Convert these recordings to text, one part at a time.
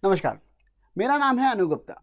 नमस्कार, मेरा नाम है अनु गुप्ता।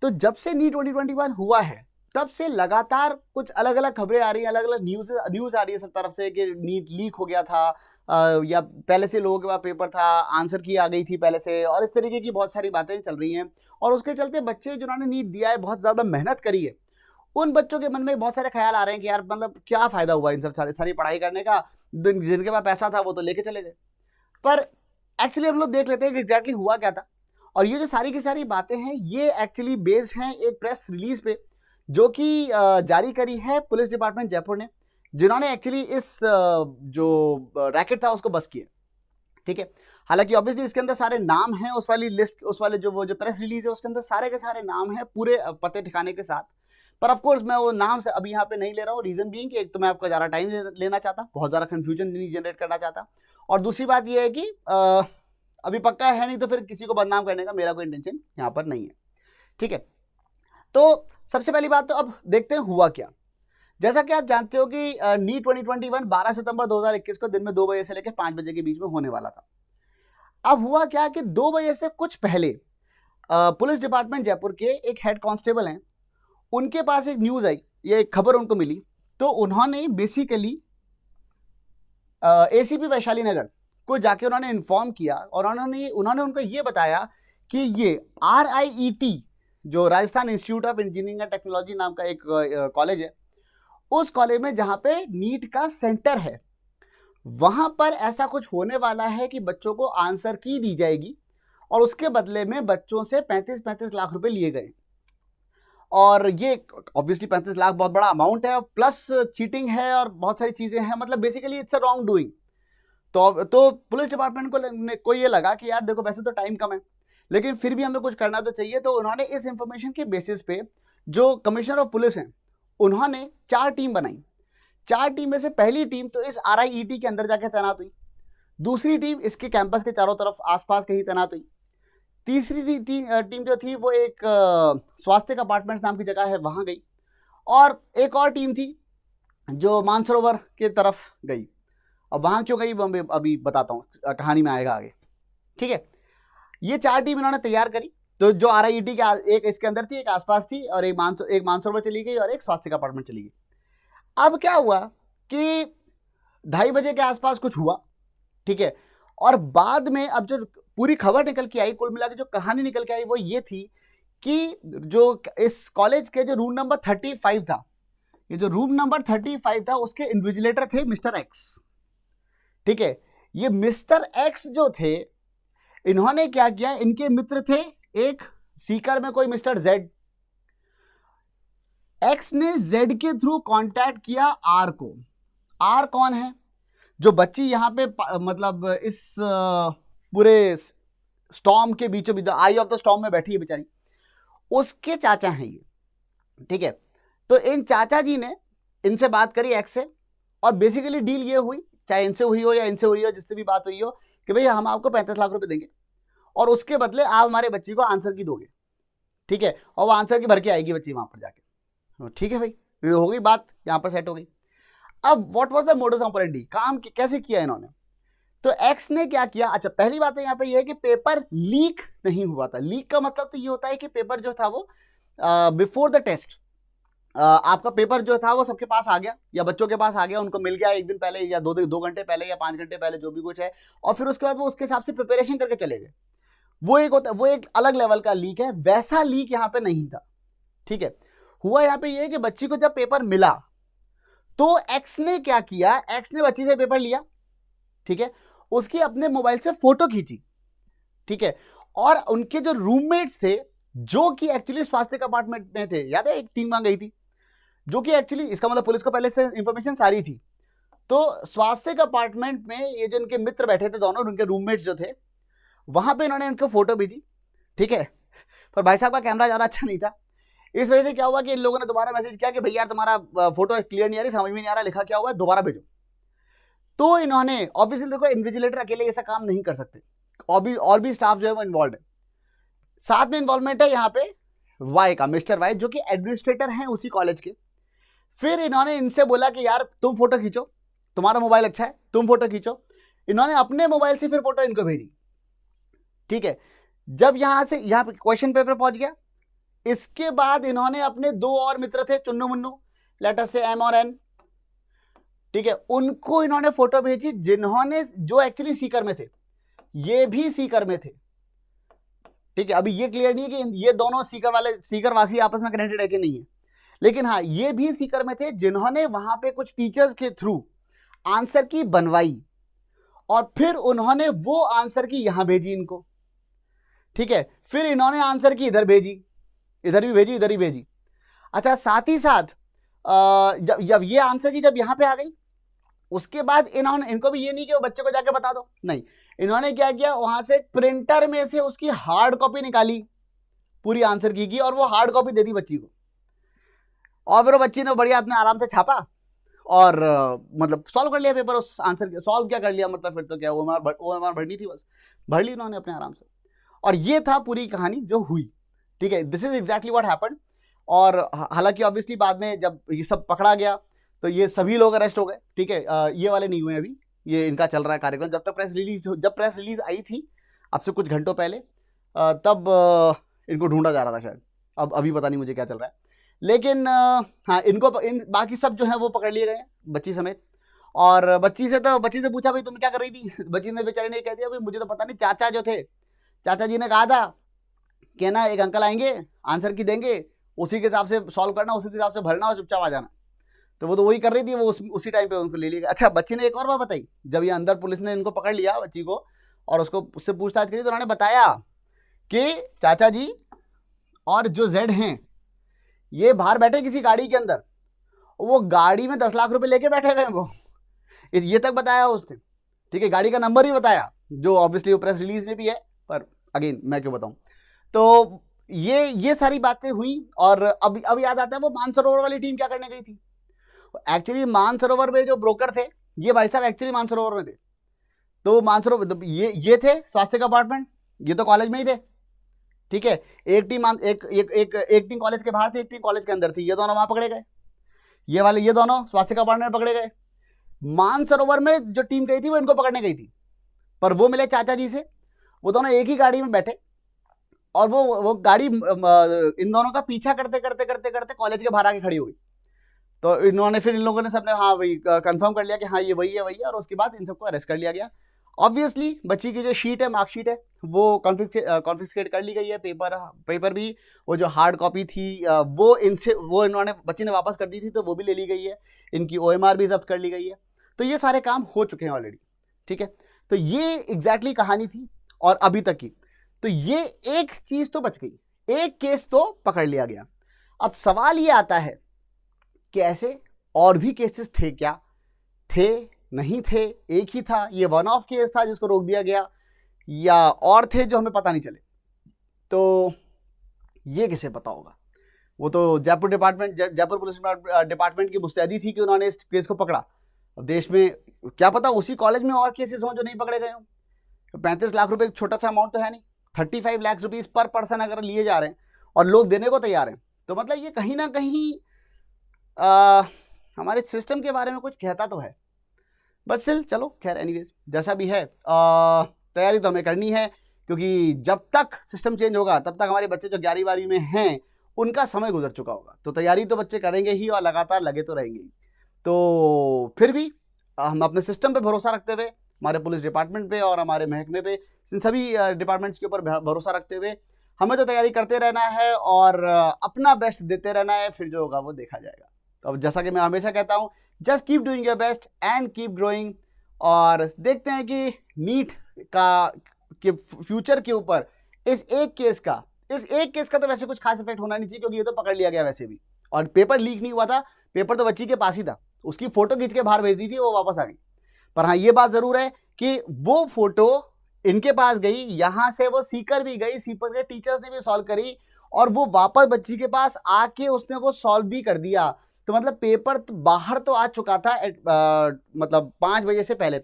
तो जब से नीट 2021 हुआ है तब से लगातार कुछ अलग अलग खबरें आ रही हैं, अलग अलग न्यूज़ आ रही है सब तरफ से कि नीट लीक हो गया था, या पहले से लोगों के पास पेपर था, आंसर की आ गई थी पहले से, और इस तरीके की बहुत सारी बातें चल रही हैं। और उसके चलते बच्चे जिन्होंने नीट दिया है, बहुत ज़्यादा मेहनत करी है, उन बच्चों के मन में बहुत सारे ख्याल आ रहे हैं कि यार मतलब क्या फ़ायदा हुआ इन सब सारी पढ़ाई करने का, जिनके पास पैसा था वो तो लेके चले गए। पर एक्चुअली हम लोग देख लेते हैं कि एग्जैक्टली हुआ क्या था। और ये जो सारी की सारी बातें हैं ये एक्चुअली बेस्ड हैं एक प्रेस रिलीज पे जो कि जारी करी है पुलिस डिपार्टमेंट जयपुर ने, जिन्होंने एक्चुअली इस जो रैकेट था उसको बस किया। ठीक है, हालांकि ऑब्वियसली इसके अंदर सारे नाम हैं, उस वाली लिस्ट, उस वाले जो प्रेस रिलीज है उसके अंदर सारे के सारे नाम हैं पूरे पते ठिकाने के साथ। पर ऑफ कोर्स मैं वो नाम से अभी यहाँ पे नहीं ले रहा हूँ, रीजन बीइंग कि एक तो मैं आपका ज़्यादा टाइम लेना चाहता, बहुत ज़्यादा कंफ्यूजन नहीं जनरेट करना चाहता, और दूसरी बात ये है कि अभी पक्का है नहीं तो फिर किसी को बदनाम करने का मेरा कोई इंटेंशन यहाँ पर नहीं है। ठीक है, तो सबसे पहली बात तो अब देखते हैं हुआ क्या। जैसा कि आप जानते हो कि नीट 2021 12 सितंबर 2021 को दिन में 2 बजे से लेकर 5 बजे के बीच में होने वाला था। अब हुआ क्या कि 2 बजे से कुछ पहले पुलिस डिपार्टमेंट जयपुर के एक हेड कांस्टेबल हैं, उनके पास एक न्यूज़ आई, ये एक खबर उनको मिली, तो उन्होंने बेसिकली एसीपी वैशाली नगर को जाके उन्होंने इन्फॉर्म किया और उन्होंने उनको ये बताया कि ये RIET जो Rajasthan institute of engineering and technology नाम का एक कॉलेज है, उस कॉलेज में जहाँ पे नीट का सेंटर है, वहाँ पर ऐसा कुछ होने वाला है कि बच्चों को आंसर की दी जाएगी और उसके बदले में बच्चों से 35 लाख रुपए लिए गए। और ये ऑब्वियसली 35 लाख बहुत बड़ा अमाउंट है, प्लस चीटिंग है और बहुत सारी चीज़ें हैं, मतलब basically it's a wrong doing. तो पुलिस डिपार्टमेंट को ये लगा कि यार देखो वैसे तो टाइम कम है लेकिन फिर भी हमें कुछ करना तो चाहिए, तो उन्होंने इस इंफॉर्मेशन के बेसिस पे जो कमिश्नर ऑफ पुलिस हैं उन्होंने 4 टीम बनाई। 4 टीम में से पहली टीम तो इस RIET के अंदर जाके तैनात हुई, दूसरी टीम इसके कैंपस के चारों तरफ आसपास कहीं तैनात हुई, तीसरी टीम जो थी वो एक स्वास्थ्य अपार्टमेंट्स नाम की जगह है वहाँ गई, और एक और टीम थी जो मानसरोवर के तरफ गई। अब वहाँ क्यों गई मैं अभी बताता हूँ, कहानी में आएगा आगे। ठीक है, ये 4 टीम इन्होंने तैयार करी, तो जो RIET के एक इसके अंदर थी, एक आसपास थी, और एक मानसरोवर चली गई और एक स्वास्थ्य अपार्टमेंट चली गई। अब क्या हुआ कि 2:30 बजे के आसपास कुछ हुआ, ठीक है, और बाद में अब जो पूरी खबर निकल के आई, कुल मिला के जो कहानी निकल के आई वो ये थी कि जो इस कॉलेज के जो रूम नंबर 35 था, ये जो रूम नंबर 35 था उसके इन्विजिलेटर थे मिस्टर एक्स। ठीक है, ये मिस्टर एक्स जो थे, इन्होंने क्या किया, इनके मित्र थे एक सीकर में कोई मिस्टर जेड, एक्स ने जेड के थ्रू कांटेक्ट किया आर को। आर कौन है? जो बच्ची यहाँ पे मतलब इस पूरे स्टॉर्म के बीचों बीच आई ऑफ द स्टॉर्म में बैठी है बेचारी, उसके चाचा हैं ये। ठीक है, तो इन चाचा जी ने इनसे बात करी एक्स से, और बेसिकली डील ये हुई, चाहे इनसे हुई हो या इनसे हुई हो, जिससे भी बात हुई हो, कि भैया हम आपको 35 लाख रुपए देंगे और उसके बदले आप हमारे बच्ची को आंसर की दोगे। ठीक है, और वो आंसर की भर के आएगी बच्ची वहां पर जाके। ठीक है भाई, ये हो गई बात, यहां पर सेट हो गई। अब what was the modus operandi, काम कैसे किया इन्होंने? तो एक्स ने क्या किया, अच्छा पहली बात है यहाँ पे ये है कि पेपर लीक नहीं हुआ था। लीक का मतलब तो ये होता है कि पेपर जो था वो बिफोर द टेस्ट आपका पेपर जो था वो सबके पास आ गया या बच्चों के पास आ गया, उनको मिल गया एक दिन पहले या 2 घंटे पहले या 5 घंटे पहले, जो भी कुछ है, और फिर उसके बाद वो उसके हिसाब से प्रिपरेशन करके चले गए। वो एक अलग लेवल का लीक है, वैसा लीक यहाँ पे नहीं था। ठीक है, हुआ यहाँ पे ये है कि बच्ची को जब पेपर मिला तो एक्स ने क्या किया, एक्स ने बच्ची से पेपर लिया, ठीक है, उसकी अपने मोबाइल से फोटो खींची, ठीक है, और उनके जो रूममेट्स थे जो कि एक्चुअली स्वास्थ्य अपार्टमेंट में थे, याद है एक टीम वहां गई थी, जो कि एक्चुअली इसका मतलब पुलिस को पहले से इंफॉर्मेशन सारी थी, तो स्वास्थ्य अपार्टमेंट में ये जो इनके मित्र बैठे थे दोनों, उनके रूममेट्स जो थे, वहां पे इन्होंने इनको फोटो भेजी। ठीक है, पर भाई साहब का कैमरा ज्यादा अच्छा नहीं था, इस वजह से क्या हुआ कि इन लोगों ने दोबारा मैसेज किया कि भैया यार तुम्हारा फोटो क्लियर नहीं आ रही, समझ में नहीं आ रहा लिखा क्या हुआ है, दोबारा भेजो। तो इन्होंने ऑब्वियसली देखो इन्विजिलेटर अकेले ऐसा काम नहीं कर सकते, और भी स्टाफ जो है वो इन्वॉल्व है। साथ में इन्वॉल्वमेंट है यहाँ पे वाई का, मिस्टर वाई, जो कि एडमिनिस्ट्रेटर हैं उसी कॉलेज के। फिर इन्होंने इनसे बोला कि यार तुम फोटो खींचो, तुम्हारा मोबाइल अच्छा है, तुम फोटो खींचो। इन्होंने अपने मोबाइल से फिर फोटो इनको भेजी। ठीक है, जब यहां से यहां पे क्वेश्चन पेपर पहुंच गया, इसके बाद इन्होंने अपने दो और मित्र थे चुन्नू मुन्नू, लेट अस से एम और एन, ठीक है, उनको इन्होंने फोटो भेजी, जिन्होंने जो एक्चुअली सीकर में थे, ये भी सीकर में थे, ठीक है। अभी ये क्लियर नहीं है कि ये दोनों सीकर वासी आपस में कनेक्टेड है कि नहीं है, लेकिन हाँ ये भी सीकर में थे, जिन्होंने वहां पे कुछ टीचर्स के थ्रू आंसर की बनवाई और फिर उन्होंने वो आंसर की यहां भेजी इनको, ठीक है। फिर इन्होंने आंसर की इधर भेजी, इधर भी भेजी, इधर ही भेजी। अच्छा, साथ ही साथ जब ये आंसर की जब यहां पे आ गई, उसके बाद इनको भी ये नहीं कि वो बच्चे को जाके बता दो, नहीं, इन्होंने क्या किया, वहां से प्रिंटर में से उसकी हार्ड कॉपी निकाली पूरी आंसर की और वो हार्ड कॉपी दे दी बच्ची को, और फिर बच्ची ने बढ़िया अपने आराम से छापा और मतलब सॉल्व कर लिया पेपर, उस आंसर सॉल्व क्या कर लिया, मतलब फिर तो क्या ओएमआर भरनी थी, बस भर ली उन्होंने अपने आराम से। और ये था पूरी कहानी जो हुई, ठीक है। This is exactly what happened. और हालांकि ऑब्वियसली बाद में जब ये सब पकड़ा गया तो ये सभी लोग अरेस्ट हो गए, ठीक है। ये वाले नहीं हुए अभी, ये इनका चल रहा है कार्यक्रम। जब प्रेस रिलीज आई थी अब से कुछ घंटों पहले, तब इनको ढूंढा जा रहा था शायद, अब अभी पता नहीं मुझे क्या चल रहा है, लेकिन हाँ बाकी सब जो है वो पकड़ लिए गए बच्ची समेत। और बच्ची से पूछा भाई तुम क्या कर रही थी, बच्ची ने बेचारे ने कह दिया भाई मुझे तो पता नहीं, चाचा जो थे, चाचा जी ने कहा था कि ना एक अंकल आएंगे आंसर की देंगे, उसी के हिसाब से सॉल्व करना, उसी के हिसाब से भरना और चुपचाप आ जाना। तो वो तो वही कर रही थी, वो उसी टाइम पे उनको ले लिया। अच्छा, बच्ची ने एक और बात बताई, जब ये अंदर पुलिस ने इनको पकड़ लिया बच्ची को और उससे पूछताछ करी, तो उन्होंने बताया कि चाचा जी और जो जेड हैं ये बाहर बैठे किसी गाड़ी के अंदर, वो गाड़ी में 10 लाख रुपए लेके बैठे हुए हैं वो, ये तक बताया उसने, ठीक है। गाड़ी का नंबर ही बताया, जो ऑब्वियसली वो प्रेस रिलीज में भी है, पर अगेन मैं क्यों बताऊं। तो ये सारी बातें हुई। और अब याद आता है वो मानसरोवर वाली टीम क्या करने गई थी। एक्चुअली मानसरोवर में जो ब्रोकर थे, ये भाई साहब एक्चुअली मानसरोवर में थे। तो मानसरोवर ये थे स्वास्थ्य का डिपार्टमेंट, ये तो कॉलेज में ही थे, ठीक है। एक टीम कॉलेज के बाहर थी, एक टीम कॉलेज के अंदर थी, ये दोनों वहां पकड़े गए, ये दोनों स्वास्थ्य का पार्टनर पकड़े गए। मानसरोवर में जो टीम गई थी वो इनको पकड़ने गई थी, पर वो मिले चाचा जी से, वो दोनों एक ही गाड़ी में बैठे और वो गाड़ी इन दोनों का पीछा करते करते करते करते कॉलेज के बाहर आके खड़ी हुई। तो इन्होंने फिर इन लोगों ने सबने हाँ भाई कंफर्म कर लिया कि हाँ ये वही है और उसके बाद इन सबको अरेस्ट कर लिया गया। ऑब्वियसली बच्ची की जो शीट है, मार्कशीट है, वो कॉन्फिस्केट कर ली गई है। पेपर भी, वो जो हार्ड कॉपी थी वो इन्होंने बच्ची ने वापस कर दी थी, तो वो भी ले ली गई है। इनकी ओएमआर भी जब्त कर ली गई है। तो ये सारे काम हो चुके हैं ऑलरेडी, ठीक है। तो ये एग्जैक्टली कहानी थी और अभी तक की। तो ये एक चीज तो बच गई, एक केस तो पकड़ लिया गया। अब सवाल ये आता है कि ऐसे और भी केसेस थे क्या, थे नहीं थे, एक ही था, ये वन ऑफ केस था जिसको रोक दिया गया, या और थे जो हमें पता नहीं चले। तो ये किसे पता होगा। वो तो जयपुर पुलिस डिपार्टमेंट की मुस्तैदी थी कि उन्होंने इस केस को पकड़ा। अब देश में क्या पता उसी कॉलेज में और केसेस हों जो नहीं पकड़े गए हों। 35 लाख रुपए छोटा सा अमाउंट तो है नहीं, 35 लाख रुपीज पर पर्सन अगर लिए जा रहे हैं और लोग देने को तैयार हैं, तो मतलब ये कहीं ना कहीं हमारे सिस्टम के बारे में कुछ कहता तो है। बट स्टिल चलो खैर, एनीवेज जैसा भी है, तैयारी तो हमें करनी है, क्योंकि जब तक सिस्टम चेंज होगा तब तक हमारे बच्चे जो 11वीं 12वीं में हैं उनका समय गुजर चुका होगा। तो तैयारी तो बच्चे करेंगे ही और लगातार लगे तो रहेंगे ही। तो फिर भी हम अपने सिस्टम पे भरोसा रखते हुए, हमारे पुलिस डिपार्टमेंट पे और हमारे महकमे पे, इन सभी डिपार्टमेंट्स के ऊपर भरोसा रखते हुए हमें तो तैयारी करते रहना है और अपना बेस्ट देते रहना है, फिर जो होगा वो देखा जाएगा। तो अब जैसा कि मैं हमेशा कहता हूँ, just keep doing your best and keep growing. और देखते हैं कि नीट के फ्यूचर के ऊपर इस एक केस का तो वैसे कुछ खास इफेक्ट होना नहीं चाहिए, क्योंकि ये तो पकड़ लिया गया वैसे भी, और पेपर लीक नहीं हुआ था, पेपर तो बच्ची के पास ही था, उसकी फोटो खींच के बाहर भेज दी थी, वो वापस आ गई। पर हाँ ये बात जरूर है कि वो फोटो इनके पास गई, यहां से वो सीकर भी गई, सीकर के टीचर्स ने भी सॉल्व करी और वो वापस बच्ची के पास आके उसने वो सॉल्व भी कर दिया। तो मतलब पेपर तो बाहर तो आ चुका था मतलब 5 बजे से पहले,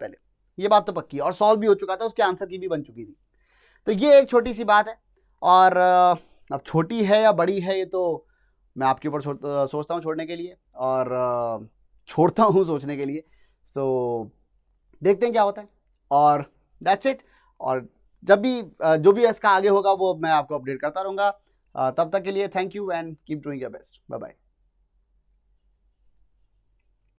ये बात तो पक्की, और सॉल्व भी हो चुका था, उसके आंसर की भी बन चुकी थी। तो ये एक छोटी सी बात है, और अब छोटी है या बड़ी है ये तो मैं आपके ऊपर सोचता हूँ छोड़ने के लिए, और छोड़ता हूँ सोचने के लिए। सो देखते हैं क्या होता है, और दैट्स इट। और जब भी जो भी इसका आगे होगा वो मैं आपको अपडेट करता रहूंगा। तब तक के लिए thank you and keep doing your best. Bye bye.